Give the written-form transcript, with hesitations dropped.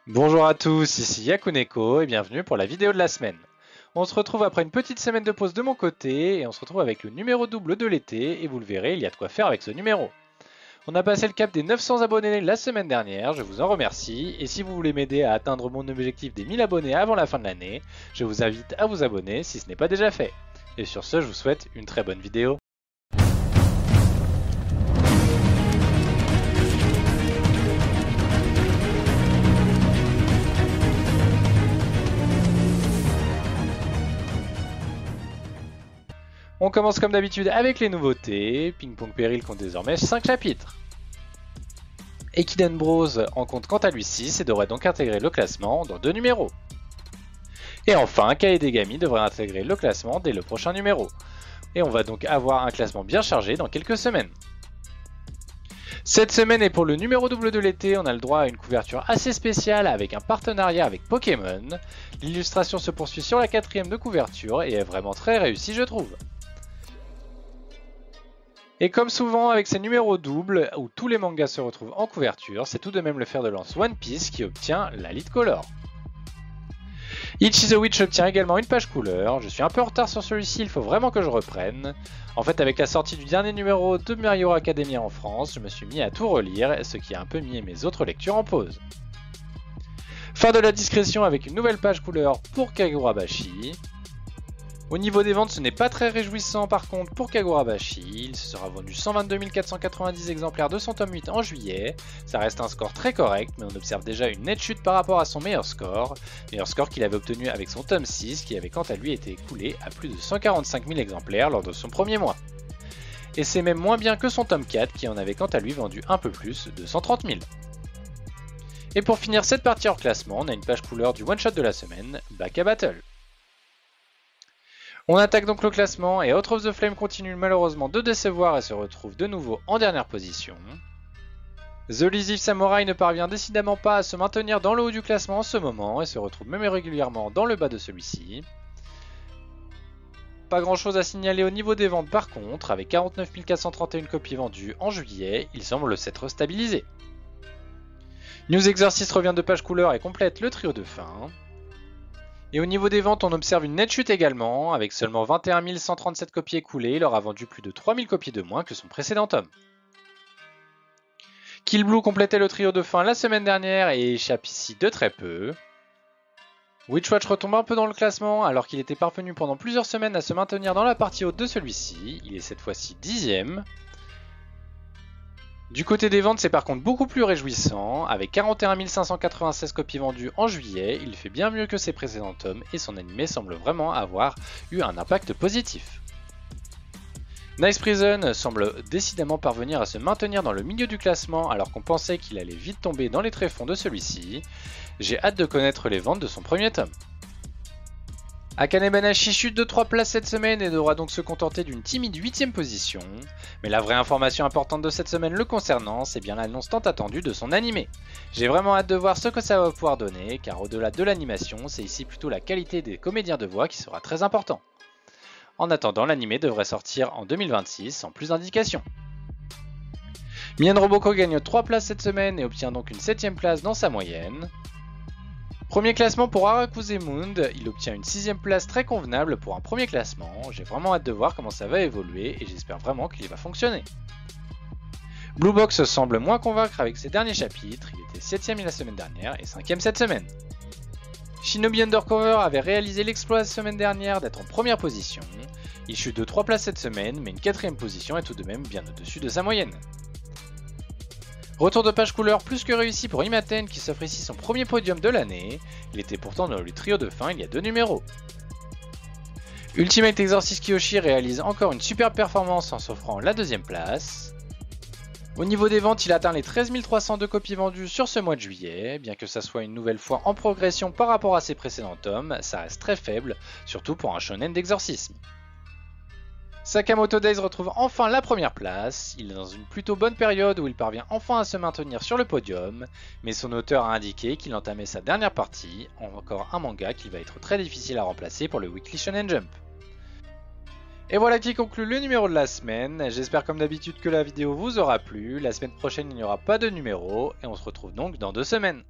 Bonjour à tous, ici Yakuneko et bienvenue pour la vidéo de la semaine. On se retrouve après une petite semaine de pause de mon côté et on se retrouve avec le numéro double de l'été et vous le verrez, il y a de quoi faire avec ce numéro. On a passé le cap des 900 abonnés la semaine dernière, je vous en remercie et si vous voulez m'aider à atteindre mon objectif des 1000 abonnés avant la fin de l'année, je vous invite à vous abonner si ce n'est pas déjà fait. Et sur ce, je vous souhaite une très bonne vidéo. On commence comme d'habitude avec les nouveautés. Ping Pong Peril compte désormais 5 chapitres. Ekiden Bros en compte quant à lui 6 et devrait donc intégrer le classement dans 2 numéros. Et enfin, Kaedegami devrait intégrer le classement dès le prochain numéro. Et on va donc avoir un classement bien chargé dans quelques semaines. Cette semaine et pour le numéro double de l'été, on a le droit à une couverture assez spéciale avec un partenariat avec Pokémon. L'illustration se poursuit sur la 4ème de couverture et est vraiment très réussie je trouve. Et comme souvent avec ces numéros doubles, où tous les mangas se retrouvent en couverture, c'est tout de même le fer de lance One Piece qui obtient la lead color. Ichi the Witch obtient également une page couleur, je suis un peu en retard sur celui-ci, il faut vraiment que je reprenne. En fait avec la sortie du dernier numéro de My Hero Academia en France, je me suis mis à tout relire, ce qui a un peu mis mes autres lectures en pause. Fin de la discrétion avec une nouvelle page couleur pour Kagurabashi. Au niveau des ventes, ce n'est pas très réjouissant par contre pour Kagurabashi, il se sera vendu 122 490 exemplaires de son tome 8 en juillet, ça reste un score très correct mais on observe déjà une nette chute par rapport à son meilleur score qu'il avait obtenu avec son tome 6 qui avait quant à lui été écoulé à plus de 145 000 exemplaires lors de son premier mois. Et c'est même moins bien que son tome 4 qui en avait quant à lui vendu un peu plus de 130 000. Et pour finir cette partie hors classement, on a une page couleur du one shot de la semaine, Back à Battle. On attaque donc le classement et Out of the Flame continue malheureusement de décevoir et se retrouve de nouveau en dernière position. The Lizif Samurai ne parvient décidément pas à se maintenir dans le haut du classement en ce moment et se retrouve même régulièrement dans le bas de celui-ci. Pas grand chose à signaler au niveau des ventes par contre, avec 49 431 copies vendues en juillet, il semble s'être stabilisé. News Exorcist revient de page couleur et complète le trio de fin. Et au niveau des ventes, on observe une nette chute également, avec seulement 21 137 copies écoulées, il aura vendu plus de 3000 copies de moins que son précédent tome. Kill Blue complétait le trio de fin la semaine dernière et échappe ici de très peu. Witchwatch retombe un peu dans le classement alors qu'il était parvenu pendant plusieurs semaines à se maintenir dans la partie haute de celui-ci, il est cette fois-ci 10ème. Du côté des ventes, c'est par contre beaucoup plus réjouissant, avec 41 596 copies vendues en juillet, il fait bien mieux que ses précédents tomes et son animé semble vraiment avoir eu un impact positif. Nice Prison semble décidément parvenir à se maintenir dans le milieu du classement alors qu'on pensait qu'il allait vite tomber dans les tréfonds de celui-ci. J'ai hâte de connaître les ventes de son premier tome. Akane Banashi chute de 3 places cette semaine et devra donc se contenter d'une timide 8ème position. Mais la vraie information importante de cette semaine le concernant, c'est bien l'annonce tant attendue de son animé. J'ai vraiment hâte de voir ce que ça va pouvoir donner, car au-delà de l'animation, c'est ici plutôt la qualité des comédiens de voix qui sera très important. En attendant, l'animé devrait sortir en 2026 sans plus d'indications. Mien Roboko gagne 3 places cette semaine et obtient donc une 7ème place dans sa moyenne. Premier classement pour Arakuzemund, il obtient une 6ème place très convenable pour un premier classement, j'ai vraiment hâte de voir comment ça va évoluer et j'espère vraiment qu'il va fonctionner. Blue Box semble moins convaincre avec ses derniers chapitres, il était 7ème la semaine dernière et 5ème cette semaine. Shinobi Undercover avait réalisé l'exploit la semaine dernière d'être en première position, il chute de 3 places cette semaine mais une 4ème position est tout de même bien au-dessus de sa moyenne. Retour de page couleur plus que réussi pour Imaten qui s'offre ici son premier podium de l'année, il était pourtant dans le trio de fin il y a 2 numéros. Ultimate Exorcist Kiyoshi réalise encore une superbe performance en s'offrant la 2ème place. Au niveau des ventes, il atteint les 13 302 copies vendues sur ce mois de juillet, bien que ça soit une nouvelle fois en progression par rapport à ses précédents tomes, ça reste très faible, surtout pour un shonen d'exorcisme. Sakamoto Days retrouve enfin la première place, il est dans une plutôt bonne période où il parvient enfin à se maintenir sur le podium, mais son auteur a indiqué qu'il entamait sa dernière partie, encore un manga qui va être très difficile à remplacer pour le Weekly Shonen Jump. Et voilà qui conclut le numéro de la semaine, j'espère comme d'habitude que la vidéo vous aura plu, la semaine prochaine il n'y aura pas de numéro, et on se retrouve donc dans 2 semaines.